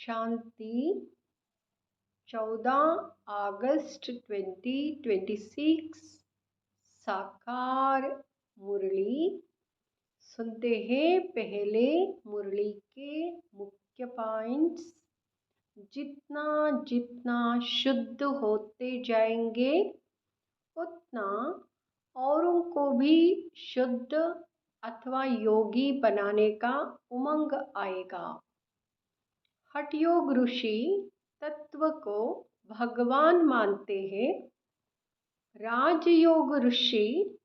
शांति 14 अगस्त 2026 साकार मुरली। सुनते हैं पहले मुरली के मुख्य पॉइंट्स। जितना जितना शुद्ध होते जाएंगे उतना औरों को भी शुद्ध अथवा योगी बनाने का उमंग आएगा। हठयोग ऋषि तत्व को भगवान मानते हैं। राजयोग ऋषि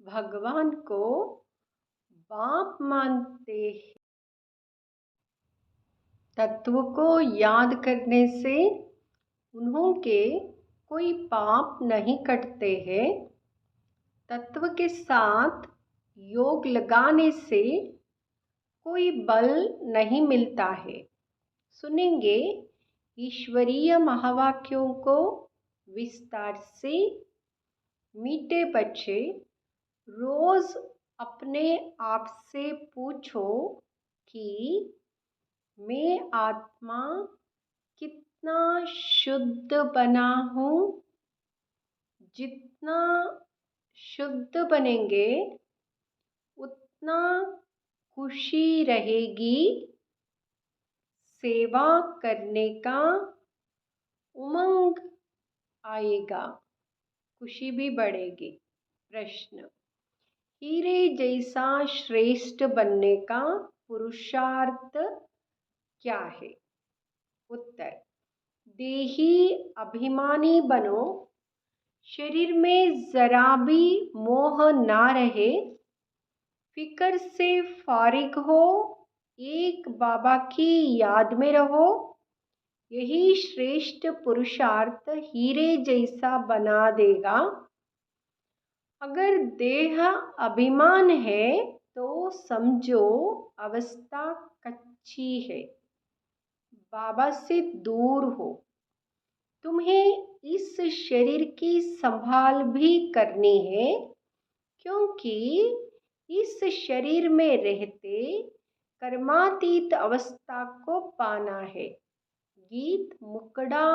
भगवान को बाप मानते हैं। तत्व को याद करने से उन्हों के कोई पाप नहीं कटते हैं। तत्व के साथ योग लगाने से कोई बल नहीं मिलता है। सुनेंगे ईश्वरीय महावाक्यों को विस्तार से। मीठे बच्चे, रोज अपने आप से पूछो कि मैं आत्मा कितना शुद्ध बना हूँ। जितना शुद्ध बनेंगे उतना खुशी रहेगी। सेवा करने का उमंग आएगा, खुशी भी बढ़ेगी। प्रश्न: हीरे जैसा श्रेष्ठ बनने का पुरुषार्थ क्या है? उत्तर: देही अभिमानी बनो। शरीर में जरा भी मोह ना रहे। फिक्र से फारिग हो। एक बाबा की याद में रहो। यही श्रेष्ठ पुरुषार्थ हीरे जैसा बना देगा। अगर देह अभिमान है तो समझो अवस्था कच्ची है। बाबा से दूर हो। तुम्हें इस शरीर की संभाल भी करनी है, क्योंकि इस शरीर में रहते कर्मातीत अवस्था को पाना है। गीत मुकड़ा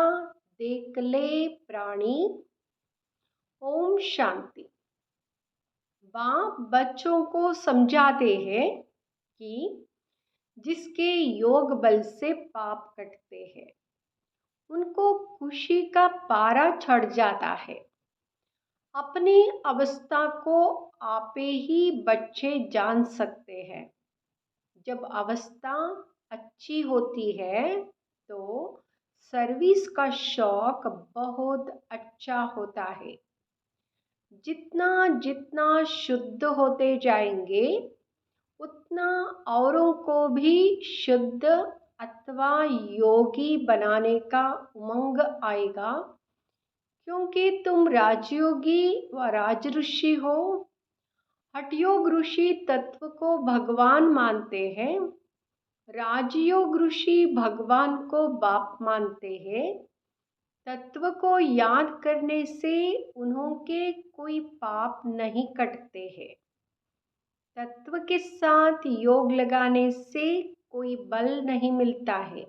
देख ले प्राणी। ओम शांति। बाप बच्चों को समझाते हैं कि जिसके योग बल से पाप कटते हैं उनको खुशी का पारा चढ़ जाता है। अपनी अवस्था को आपे ही बच्चे जान सकते हैं। जब अवस्था अच्छी होती है तो सर्विस का शौक बहुत अच्छा होता है। जितना जितना शुद्ध होते जाएंगे उतना औरों को भी शुद्ध अथवा योगी बनाने का उमंग आएगा, क्योंकि तुम राजयोगी व राजऋषि हो। हठयोग ऋषि तत्व को भगवान मानते हैं। राजयोग ऋषि भगवान को बाप मानते हैं। तत्व को याद करने से उन्हों के कोई पाप नहीं कटते हैं। तत्व के साथ योग लगाने से कोई बल नहीं मिलता है।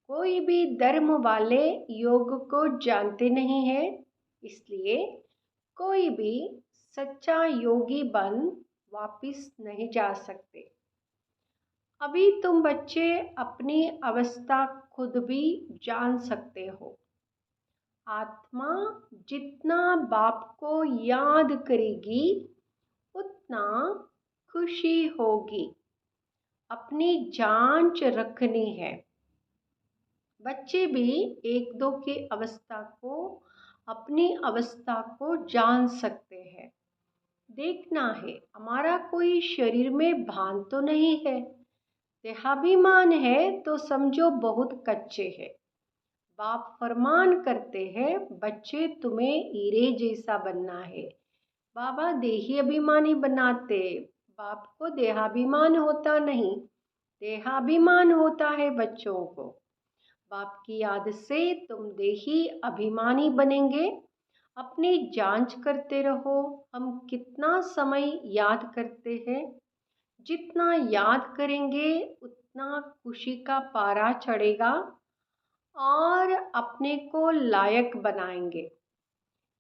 कोई भी धर्म वाले योग को जानते नहीं है, इसलिए कोई भी सच्चा योगी बन वापिस नहीं जा सकते। अभी तुम बच्चे अपनी अवस्था खुद भी जान सकते हो। आत्मा जितना बाप को याद करेगी उतना खुशी होगी। अपनी जांच रखनी है। बच्चे भी एक दो की अवस्था को, अपनी अवस्था को जान सकते हैं। देखना है हमारा कोई शरीर में भान तो नहीं है। देहाभिमान है तो समझो बहुत कच्चे हैं। बाप फरमान करते हैं, बच्चे तुम्हें हीरे जैसा बनना है। बाबा देही अभिमानी बनाते। बाप को देहाभिमान होता नहीं, देहाभिमान होता है बच्चों को। बाप की याद से तुम देही अभिमानी बनेंगे। अपनी जांच करते रहो, हम कितना समय याद करते हैं। जितना याद करेंगे उतना खुशी का पारा चढ़ेगा और अपने को लायक बनाएंगे।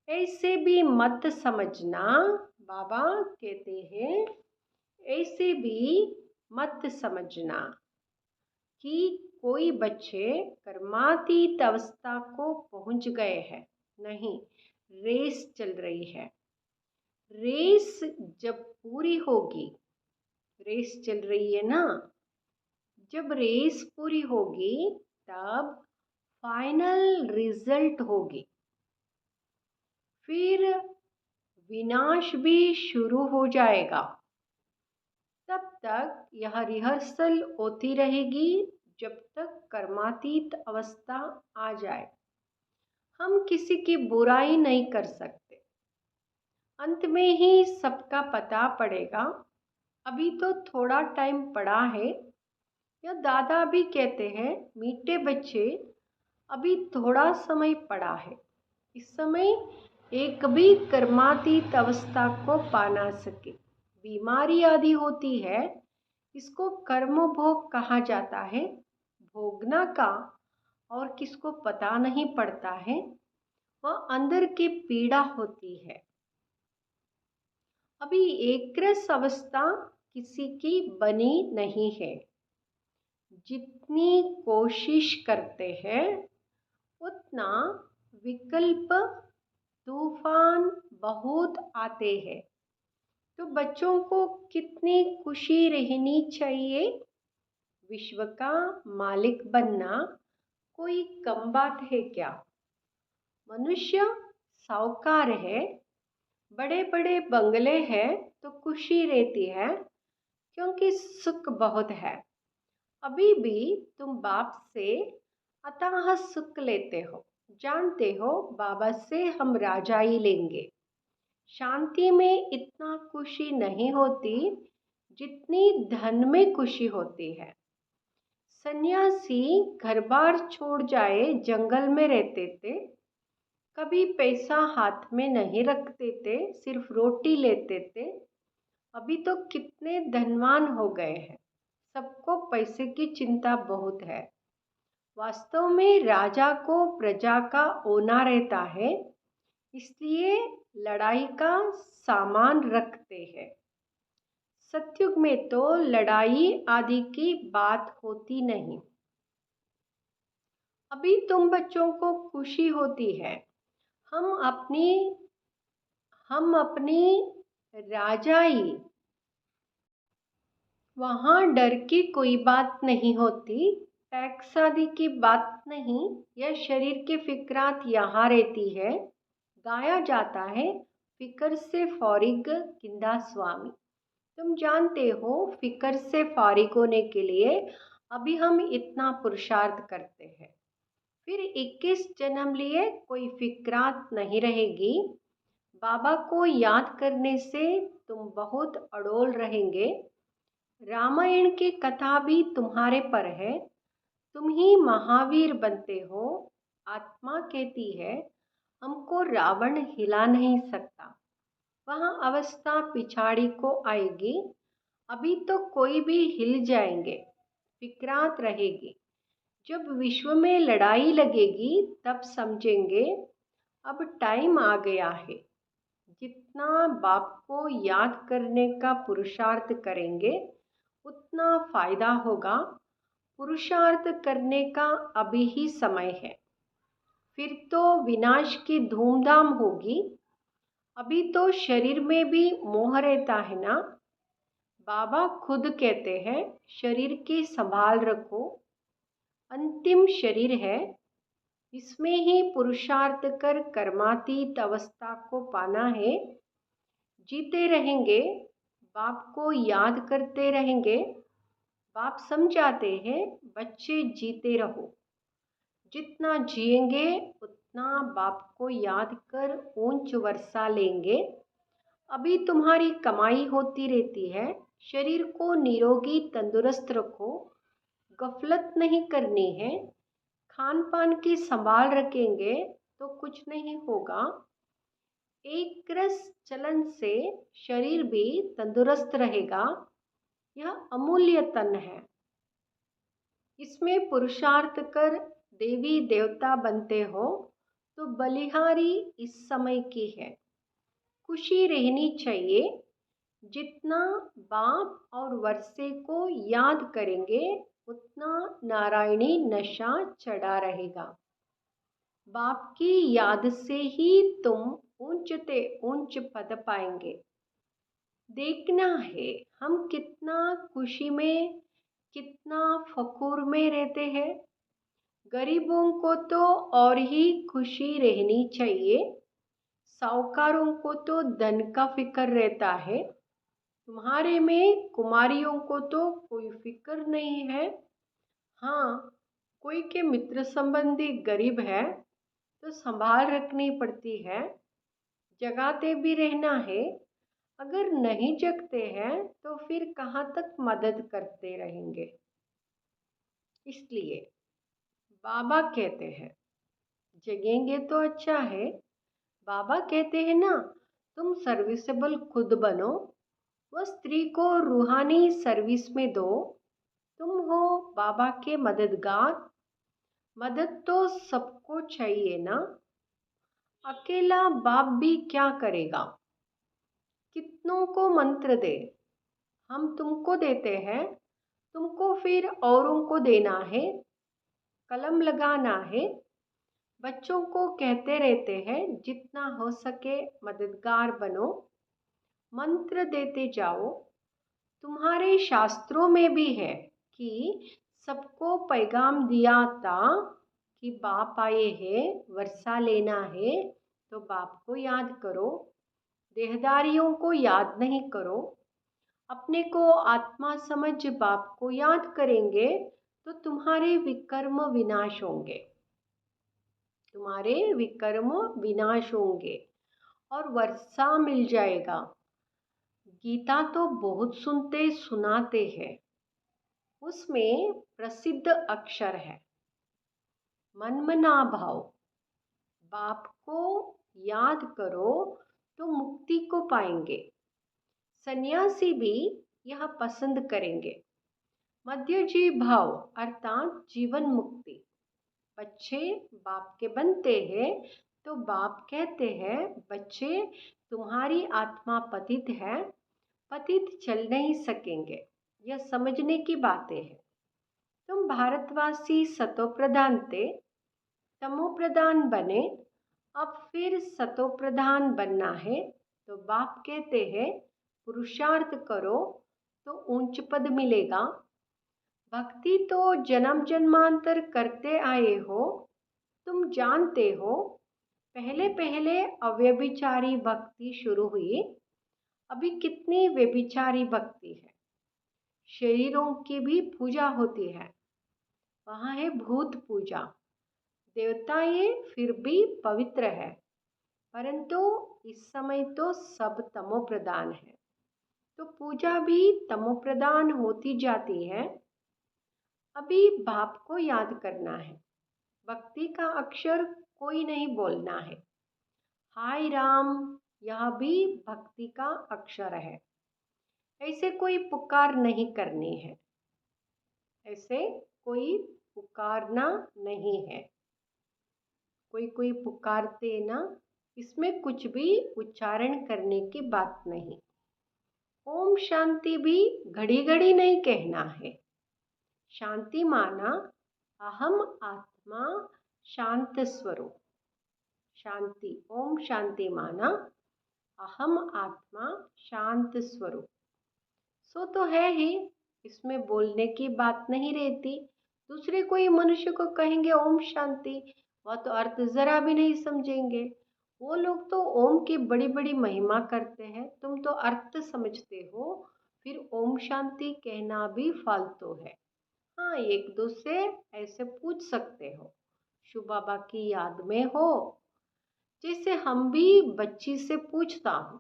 ऐसे भी मत समझना, बाबा कहते हैं, ऐसे भी मत समझना कि कोई बच्चे कर्मातीत अवस्था को पहुंच गए हैं। नहीं, रेस चल रही है। रेस जब पूरी होगी, रेस चल रही है ना, जब रेस पूरी होगी तब फाइनल रिजल्ट होगी। फिर विनाश भी शुरू हो जाएगा। तब तक यह रिहर्सल होती रहेगी जब तक कर्मातीत अवस्था आ जाए। हम किसी की बुराई नहीं कर सकते, अंत में ही सबका पता पड़ेगा। अभी तो थोड़ा टाइम पड़ा है। या दादा भी कहते हैं, मीठे बच्चे, अभी थोड़ा समय पड़ा है। इस समय एक भी कर्मातीत अवस्था को पा ना सके। बीमारी आदि होती है, इसको कर्म भोग कहा जाता है। भोगना का और किसको पता नहीं पड़ता है, वह अंदर की पीड़ा होती है। अभी एक रस अवस्था किसी की बनी नहीं है। जितनी कोशिश करते हैं उतना विकल्प तूफान बहुत आते हैं। तो बच्चों को कितनी खुशी रहनी चाहिए। विश्व का मालिक बनना कोई कम बात है क्या। मनुष्य साहूकार है, बड़े बड़े बंगले हैं तो खुशी रहती है क्योंकि सुख बहुत है। अभी भी तुम बाप से अथाह सुख लेते हो, जानते हो बाबा से हम राजाई लेंगे। शांति में इतना खुशी नहीं होती जितनी धन में खुशी होती है। सन्यासी घर बार छोड़ जाए जंगल में रहते थे, कभी पैसा हाथ में नहीं रखते थे, सिर्फ रोटी लेते थे। अभी तो कितने धनवान हो गए हैं। सबको पैसे की चिंता बहुत है। वास्तव में राजा को प्रजा का होना रहता है, इसलिए लड़ाई का सामान रखते हैं। सतयुग में तो लड़ाई आदि की बात होती नहीं। अभी तुम बच्चों को खुशी होती है। हम अपनी हम अपनी राजाई, वहाँ डर की कोई बात नहीं होती, टैक्स आदि की बात नहीं। यह शरीर की फिक्रात यहाँ रहती है। गाया जाता है, फिक्र से फारिग किंदा स्वामी। तुम जानते हो, फिक्र से फारिग होने के लिए अभी हम इतना पुरुषार्थ करते हैं। फिर 21 जन्म लिए कोई फिक्रात नहीं रहेगी। बाबा को याद करने से तुम बहुत अडोल रहेंगे। रामायण की कथा भी तुम्हारे पर है। तुम ही महावीर बनते हो। आत्मा कहती है, हमको रावण हिला नहीं सकता। वहाँ अवस्था पिछाड़ी को आएगी। अभी तो कोई भी हिल जाएंगे, फिक्रात रहेगी। जब विश्व में लड़ाई लगेगी तब समझेंगे अब टाइम आ गया है। जितना बाप को याद करने का पुरुषार्थ करेंगे उतना फायदा होगा। पुरुषार्थ करने का अभी ही समय है, फिर तो विनाश की धूमधाम होगी। अभी तो शरीर में भी मोह रहता है ना। बाबा खुद कहते हैं, शरीर की संभाल रखो। अंतिम शरीर है, इसमें ही पुरुषार्थ कर कर्मातीत अवस्था को पाना है। जीते रहेंगे, बाप को याद करते रहेंगे। बाप समझाते हैं, बच्चे जीते रहो। जितना जिएंगे उतना बाप को याद कर ऊंच वर्षा लेंगे। अभी तुम्हारी कमाई होती रहती है। शरीर को निरोगी तंदुरुस्त रखो, गफलत नहीं करनी है। खान पान की संभाल रखेंगे तो कुछ नहीं होगा। एक रस चलन से शरीर भी तंदुरुस्त रहेगा। यह अमूल्य तन है। इसमें पुरुषार्थ कर देवी देवता बनते हो तो बलिहारी इस समय की है। खुशी रहनी चाहिए। जितना बाप और वर्षे को याद करेंगे उतना नारायणी नशा चढ़ा रहेगा। बाप की याद से ही तुम ऊंचते ऊंच पद पाएंगे। देखना है हम कितना खुशी में, कितना फखूर में रहते हैं। गरीबों को तो और ही खुशी रहनी चाहिए। साहूकारों को तो धन का फिक्र रहता है। तुम्हारे में कुमारियों को तो कोई फिक्र नहीं है। हाँ, कोई के मित्र संबंधी गरीब है तो संभाल रखनी पड़ती है। जगाते भी रहना है। अगर नहीं जगते हैं तो फिर कहाँ तक मदद करते रहेंगे। इसलिए बाबा कहते हैं जगेंगे तो अच्छा है। बाबा कहते हैं ना, तुम सर्विसेबल खुद बनो, वह स्त्री को रूहानी सर्विस में दो। तुम हो बाबा के मददगार। मदद तो सबको चाहिए ना। अकेला बाप भी क्या करेगा। कितनों को मंत्र दे। हम तुमको देते हैं, तुमको फिर औरों को देना है, कलम लगाना है। बच्चों को कहते रहते हैं जितना हो सके मददगार बनो, मंत्र देते जाओ। तुम्हारे शास्त्रों में भी है कि सबको पैगाम दिया था कि बाप आए हैं, वर्षा लेना है तो बाप को याद करो। देहदारियों को याद नहीं करो। अपने को आत्मा समझ बाप को याद करेंगे तो तुम्हारे विकर्म विनाश होंगे। तुम्हारे विकर्म विनाश होंगे और वर्षा मिल जाएगा। गीता तो बहुत सुनते सुनाते हैं। उसमें प्रसिद्ध अक्षर है मनमना भाव। बाप को याद करो तो मुक्ति को पाएंगे। सन्यासी भी यह पसंद करेंगे। मध्यजी भाव अर्थात जीवन मुक्ति। बच्चे बाप के बनते हैं तो बाप कहते हैं बच्चे तुम्हारी आत्मा पतित है, पतित चल नहीं सकेंगे। यह समझने की बातें हैं। तुम भारतवासी सतो प्रधान थे, तमो प्रधान बने, अब फिर सतो प्रधान बनना है तो बाप कहते हैं पुरुषार्थ करो तो ऊंच पद मिलेगा। भक्ति तो जन्म जन्मांतर करते आए हो। तुम जानते हो पहले पहले अव्यभिचारी भक्ति शुरू हुई, अभी कितनी व्यभिचारी भक्ति है। शरीरों की भी पूजा होती है। वहाँ है भूत पूजा। देवता ये फिर भी पवित्र है, परंतु इस समय तो सब तमो प्रधान है तो पूजा भी तमो प्रधान होती जाती है। अभी बाप को याद करना है। भक्ति का अक्षर कोई नहीं बोलना है। हाय राम यह भी भक्ति का अक्षर है। ऐसे कोई पुकार नहीं करनी है। ऐसे कोई पुकारना नहीं है। कोई कोई पुकारते ना, इसमें कुछ भी उच्चारण करने की बात नहीं। ओम शांति भी घड़ी घड़ी नहीं कहना है। शांति माना अहम आत्मा शांत स्वरूप। शांति ओम शांति माना अहम आत्मा शांत स्वरूप। सो तो है ही, इसमें बोलने की बात नहीं रहती। दूसरे कोई मनुष्य को कहेंगे ओम शांति, वह तो अर्थ जरा भी नहीं समझेंगे। वो लोग तो ओम की बड़ी बड़ी महिमा करते हैं, तुम तो अर्थ समझते हो, फिर ओम शांति कहना भी फालतू है। हाँ, एक दो से ऐसे पूछ सकते हो, शिव बाबा की याद में हो, जैसे हम भी बच्ची से पूछता हूँ।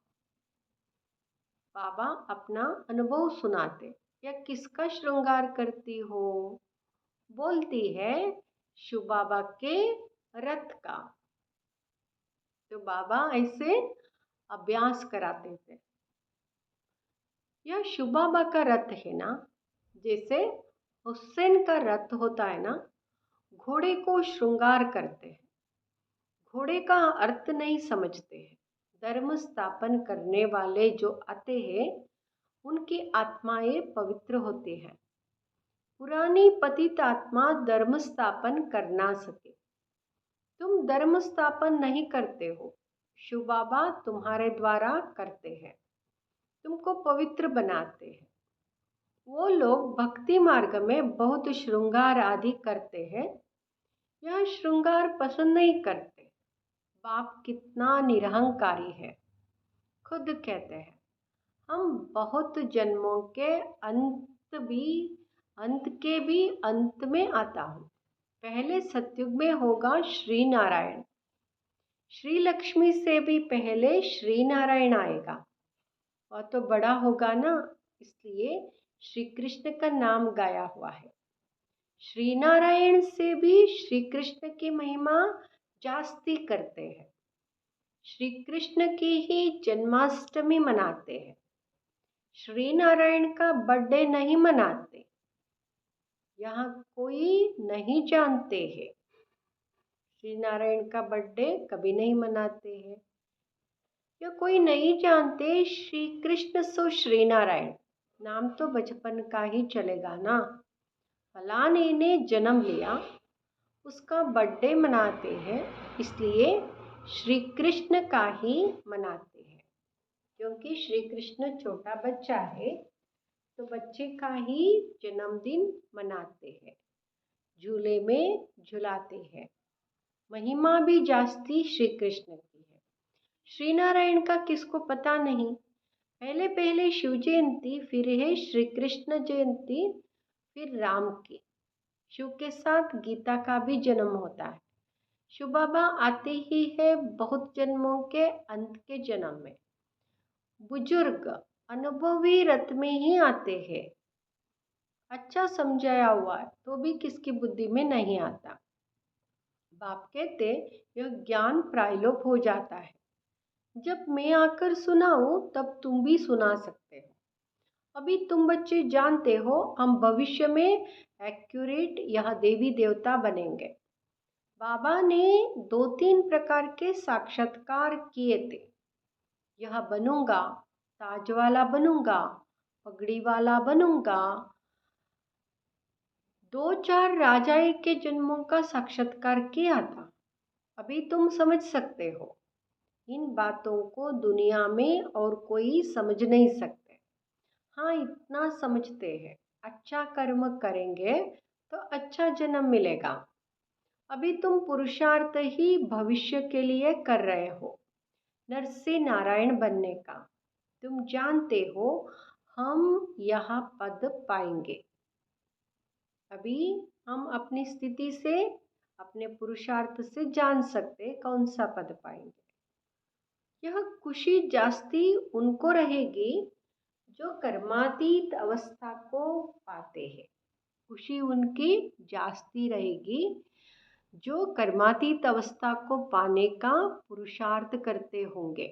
बाबा अपना अनुभव सुनाते, या किसका श्रृंगार करती हो, बोलती है शिव बाबा के रथ का। तो बाबा ऐसे अभ्यास कराते थे। यह शिव बाबा का रथ है ना, जैसे हुसैन का रथ होता है ना, घोड़े को श्रृंगार करते हैं। घोड़े का अर्थ नहीं समझते हैं। धर्म स्थापन करने वाले जो आते हैं, उनकी आत्माएं पवित्र होती हैं। पुरानी पतित आत्मा धर्म स्थापन कर ना सके। तुम धर्म स्थापन नहीं करते हो, शिव बाबा तुम्हारे द्वारा करते हैं, तुमको पवित्र बनाते हैं। वो लोग भक्ति मार्ग में बहुत श्रृंगार आदि करते हैं, यह श्रृंगार पसंद नहीं करते। बाप कितना निरहंकारी है, खुद कहते हैं हम बहुत जन्मों के अंत के भी अंत में आता हूँ। पहले सतयुग में होगा श्री नारायण, श्री लक्ष्मी से भी पहले श्री नारायण आएगा। वह तो बड़ा होगा ना, इसलिए श्री कृष्ण का नाम गाया हुआ है। श्री नारायण से भी श्री कृष्ण की महिमा जास्ती करते हैं। श्री कृष्ण की ही जन्माष्टमी मनाते हैं, श्री नारायण का बर्थडे नहीं मनाते। यहाँ कोई नहीं जानते हैं, श्री नारायण का बर्थडे कभी नहीं मनाते हैं। या कोई नहीं जानते श्री कृष्ण सो श्री नारायण, नाम तो बचपन का ही चलेगा ना। फलाने ने जन्म लिया, उसका बर्थडे मनाते हैं, इसलिए श्री कृष्ण का ही मनाते हैं। क्योंकि श्री कृष्ण छोटा बच्चा है, तो बच्चे का ही जन्मदिन मनाते हैं, झूले में झुलाते हैं। महिमा भी जास्ती श्री कृष्ण की है। श्री नारायण का किसको पता नहीं। पहले पहले शिव जयंती, फिर है श्री कृष्ण जयंती, फिर राम की। शिव के साथ गीता का भी जन्म होता है। शिव बाबा आते ही है बहुत जन्मों के अंत के जन्म में। बुजुर्ग अनुभवी रथ में ही आते हैं। अच्छा समझाया हुआ है तो भी किसकी बुद्धि में नहीं आता। बाप कहते यह ज्ञान प्रायलोप हो जाता है। जब मैं आकर सुनाऊं तब तुम भी सुना सकते हो। अभी तुम बच्चे जानते हो हम भविष्य में एक्यूरेट यह देवी देवता बनेंगे। बाबा ने 2-3 प्रकार के साक्षात्कार किए थे। यह बनूंगा, ताज वाला बनूंगा, पगड़ी वाला बनूंगा। 2-4 राजाए के जन्मों का साक्षात्कार किया था। अभी तुम समझ सकते हो। इन बातों को दुनिया में और कोई समझ नहीं सकते। हाँ, इतना समझते हैं, अच्छा कर्म करेंगे तो अच्छा जन्म मिलेगा। अभी तुम पुरुषार्थ ही भविष्य के लिए कर रहे हो, नर से नारायण बनने का। तुम जानते हो हम यहाँ पद पाएंगे। अभी हम अपनी स्थिति से, अपने पुरुषार्थ से जान सकते कौन सा पद पाएंगे। यह खुशी जास्ती उनको रहेगी जो कर्मातीत अवस्था को पाते हैं। खुशी उनकी जास्ती रहेगी जो कर्मातीत अवस्था को पाने का पुरुषार्थ करते होंगे।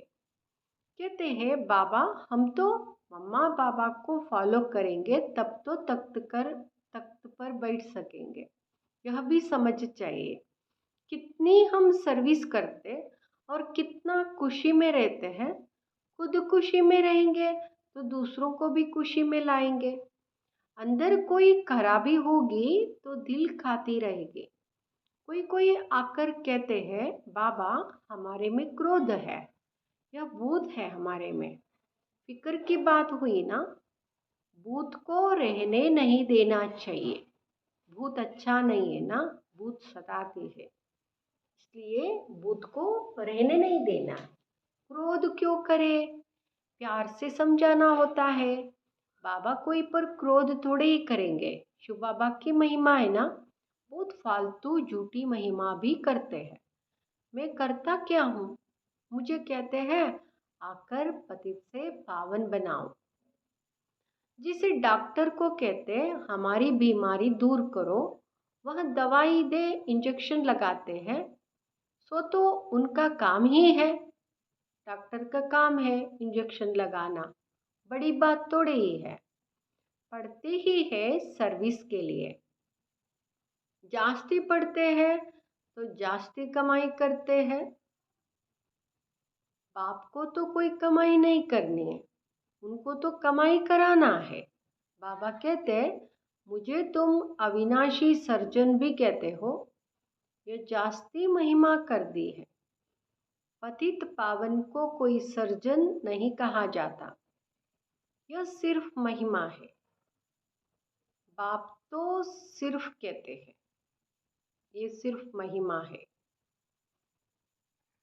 कहते हैं बाबा हम तो मम्मा पापा को फॉलो करेंगे तब तो तख्त पर बैठ सकेंगे। यह भी समझ चाहिए कितनी हम सर्विस करते और कितना खुशी में रहते हैं। खुद खुशी में रहेंगे तो दूसरों को भी खुशी में लाएंगे। अंदर कोई खराबी होगी तो दिल खाती रहेगी। कोई कोई आकर कहते हैं बाबा हमारे में क्रोध है या भूत है हमारे में। फिक्र की बात हुई ना, भूत को रहने नहीं देना चाहिए। भूत अच्छा नहीं है ना, भूत सताती है, इसलिए भूत को रहने नहीं देना। क्रोध क्यों करे, प्यार से समझाना होता है। बाबा कोई पर क्रोध थोड़े ही करेंगे। शिव बाबा की महिमा है ना, बहुत फालतू झूठी महिमा भी करते हैं। मैं करता क्या हूँ, मुझे कहते हैं आकर पतित से पावन बनाओ। जिसे डॉक्टर को कहते हैं हमारी बीमारी दूर करो, वह दवाई दे इंजेक्शन लगाते हैं। सो तो उनका काम ही है, डॉक्टर का काम है इंजेक्शन लगाना। बड़ी बात थोड़ी ही है, पढ़ते ही है सर्विस के लिए। जास्ती पढ़ते हैं तो जास्ती कमाई करते हैं। बाप को तो कोई कमाई नहीं करनी है, उनको तो कमाई कराना है। बाबा कहते, मुझे तुम अविनाशी सर्जन भी कहते हो, ये जास्ती महिमा कर दी है। पतित पावन को कोई सर्जन नहीं कहा जाता, यह सिर्फ महिमा है। बाप तो सिर्फ कहते हैं, ये सिर्फ महिमा है।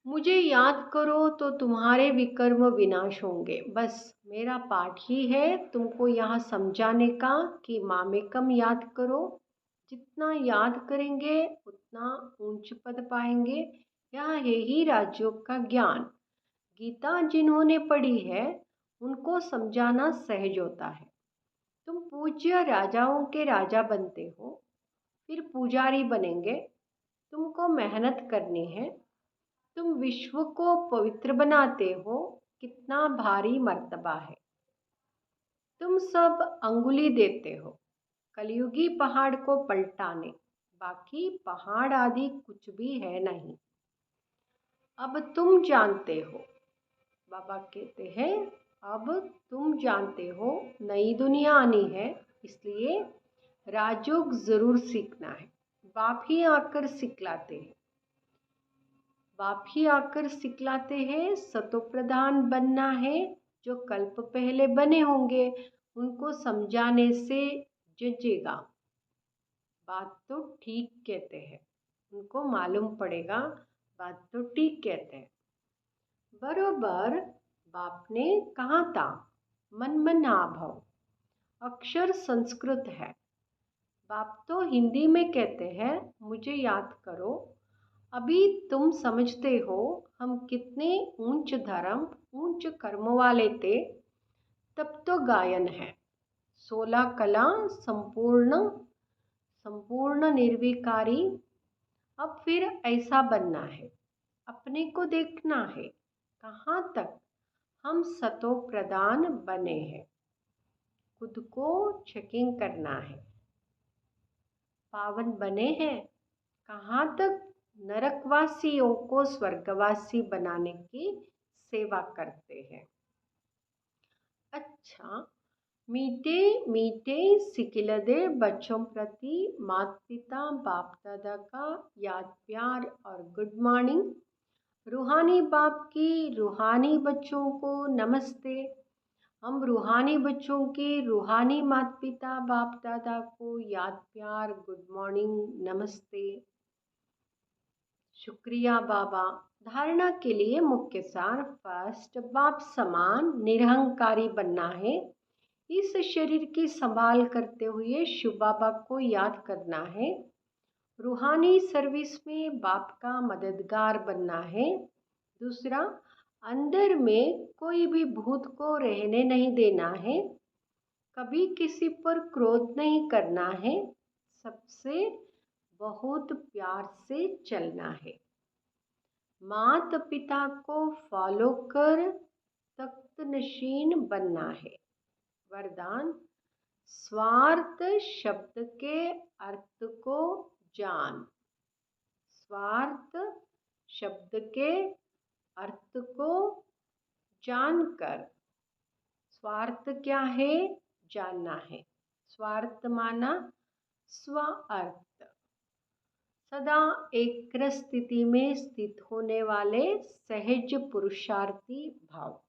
मुझे याद करो तो तुम्हारे विकर्म विनाश होंगे। बस मेरा पाठ ही है तुमको यहाँ समझाने का कि मामेकम याद करो। जितना याद करेंगे उतना ऊंच पद पाएंगे। यह है ही राजयोग का ज्ञान। गीता जिन्होंने पढ़ी है उनको समझाना सहज होता है। तुम पूज्य राजाओं के राजा बनते हो, फिर पुजारी बनेंगे। तुमको मेहनत करनी है। तुम विश्व को पवित्र बनाते हो, कितना भारी मर्तबा है। तुम सब अंगुली देते हो कलयुगी पहाड़ को पलटाने, बाकी पहाड़ आदि कुछ भी है नहीं। अब तुम जानते हो, बाबा कहते हैं, अब तुम जानते हो नई दुनिया आनी है, इसलिए राजयोग जरूर सीखना है। बाप ही आकर सिखलाते हैं, बाप ही आकर सिखलाते हैं। सतोप्रधान बनना है, जो कल्प पहले बने होंगे उनको समझाने से जचेगा। बात तो ठीक कहते हैं, उनको मालूम पड़ेगा बात तो ठीक कहते हैं। बरोबर बाप ने कहा था, मन मना भव। अक्षर संस्कृत है। बाप तो हिंदी में कहते हैं, मुझे याद करो। अभी तुम समझते हो हम कितने ऊंच धर्म ऊंच कर्म वाले थे। तब तो गायन है, 16 कला संपूर्ण संपूर्ण निर्विकारी। अब फिर ऐसा बनना है, अपने को देखना है कहाँ तक हम सतो प्रधान बने हैं। खुद को चेकिंग करना है। पावन बने हैं, कहाँ तक नरकवासियों को स्वर्गवासी बनाने की सेवा करते हैं। अच्छा, मीठे मीठे सिकिलदे बच्चों प्रति माता पिता बाप दादा का याद प्यार और गुड मॉर्निंग। रूहानी बाप की रूहानी बच्चों को नमस्ते। हम रूहानी बच्चों के रूहानी माता पिता बाप दादा को याद प्यार गुड मॉर्निंग नमस्ते। शुक्रिया बाबा। धारणा के लिए मुख्य सार, फर्स्ट, बाप समान निरहंकारी बनना है। इस शरीर की संभाल करते हुए शिव बाबा को याद करना है। रूहानी सर्विस में बाप का मददगार बनना है। दूसरा, अंदर में कोई भी भूत को रहने नहीं देना है। कभी किसी पर क्रोध नहीं करना है। सबसे बहुत प्यार से चलना है। माता पिता को फॉलो कर तख्त नशीन बनना है। वरदान, स्वार्थ शब्द के अर्थ को जान। स्वार्थ शब्द के अर्थ को जानकर, स्वार्थ क्या है जानना है। स्वार्थ माना स्वार्थ। सदा एक स्थिति में स्थित होने वाले सहज पुरुषार्थी भाव।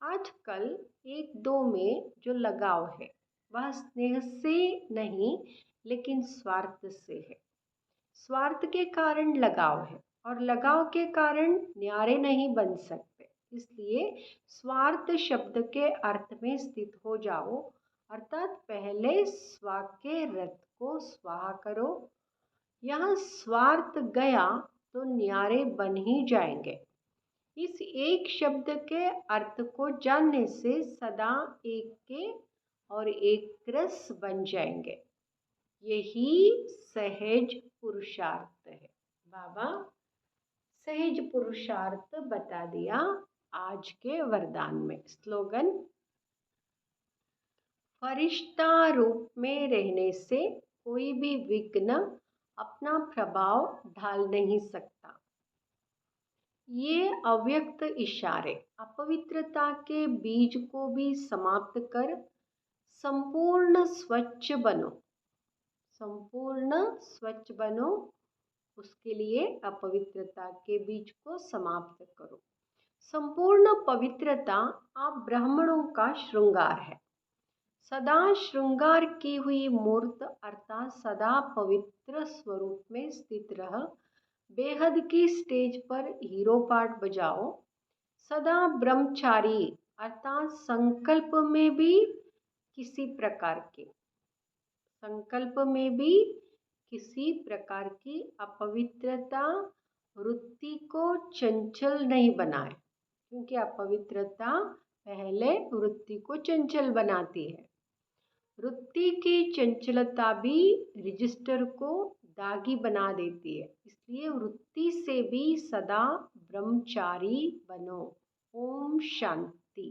आजकल एक दो में जो लगाव है वह स्नेह से नहीं लेकिन स्वार्थ से है। स्वार्थ के कारण लगाव है और लगाव के कारण न्यारे नहीं बन सकते। इसलिए स्वार्थ शब्द के अर्थ में स्थित हो जाओ, अर्थात पहले स्व के रथ को स्वाहा करो। यहाँ स्वार्थ गया तो न्यारे बन ही जाएंगे। इस एक शब्द के अर्थ को जानने से सदा एक के और एक रस बन जाएंगे। यही सहज पुरुषार्थ है। बाबा सहज पुरुषार्थ बता दिया आज के वरदान में। स्लोगन, फरिश्ता रूप में रहने से कोई भी विघ्न अपना प्रभाव ढाल नहीं सकता। ये अव्यक्त इशारे अपवित्रता के बीज को भी समाप्त कर संपूर्ण स्वच्छ बनो। संपूर्ण स्वच्छ बनो, उसके लिए अपवित्रता के बीज को समाप्त करो। संपूर्ण पवित्रता आप ब्राह्मणों का श्रृंगार है। सदा श्रृंगार की हुई मूर्त अर्थात सदा पवित्र स्वरूप में स्थित रह बेहद की स्टेज पर हीरो पार्ट बजाओ। सदा ब्रह्मचारी अर्थात संकल्प में भी किसी प्रकार की अपवित्रता वृत्ति को चंचल नहीं बनाए, क्योंकि अपवित्रता पहले वृत्ति को चंचल बनाती है। वृत्ति की चंचलता भी रजिस्टर को दागी बना देती है, इसलिए वृत्ति से भी सदा ब्रह्मचारी बनो। ओम शांति।